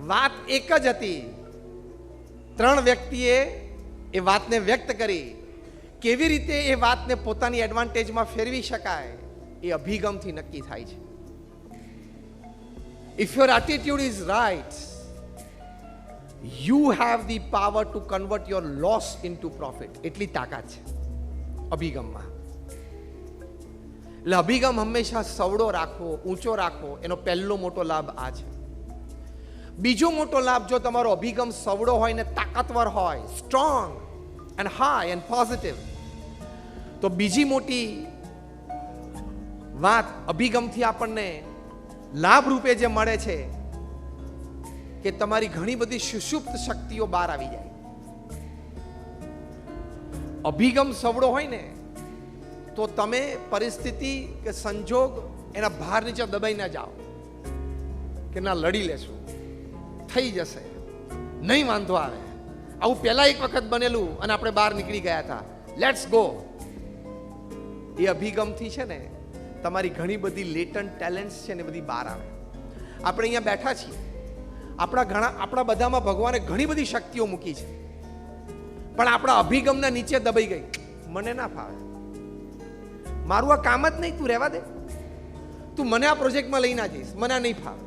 વાત એક જ હતી, ત્રણ વ્યક્તિએ એ વાતને વ્યક્ત કરી. કેવી રીતે એ વાતને પોતાની એડવાન્ટેજમાં ફેરવી શકાય એ અભિગમથી નક્કી થાય છે. If your attitude is right, you have the power to convert your loss into profit. એટલી તાકાત છે અભિગમમાં. એટલે અભિગમ હંમેશા સવડો રાખવો, ઊંચો રાખવો, એનો પહેલો મોટો લાભ આ છે. બીજો મોટો લાભ, જો તમારો અભિગમ સવડો હોય ને તાકાતવર હોય, strong and high and positive, તો બીજી મોટી વાત અભિગમથી આપણને લાભ રૂપે જે મળે છે કે તમારી ઘણી બધી સુષુપ્ત શક્તિઓ બહાર આવી જાય. અભિગમ સવડો હોય ને તો તમે પરિસ્થિતિ કે સંજોગ એના ભાર નીચે દબાઈ ના જાઓ કે ના લડી લેશું, થઈ જશે, નહીં વાંધો આવે. આવું પહેલા એક વખત બનેલું અને આપણે બહાર નીકળી ગયા હતા, લેટ્સ ગો. એ અભિગમથી છે ને તમારી ઘણી બધી લેટન્ટ ટેલેન્ટ્સ છે ને બધી બહાર આવે. આપણે અહીંયા બેઠા છીએ, આપણા બધામાં ભગવાને ઘણી બધી શક્તિઓ મૂકી છે, પણ આપણા અભિગમના નીચે દબાઈ ગઈ. મને ના ફાવે, મારું આ કામ જ નહીં, તું રહેવા દે, તું મને આ પ્રોજેક્ટમાં લઈ ના જઈશ, મને આ નહીં ફાવે.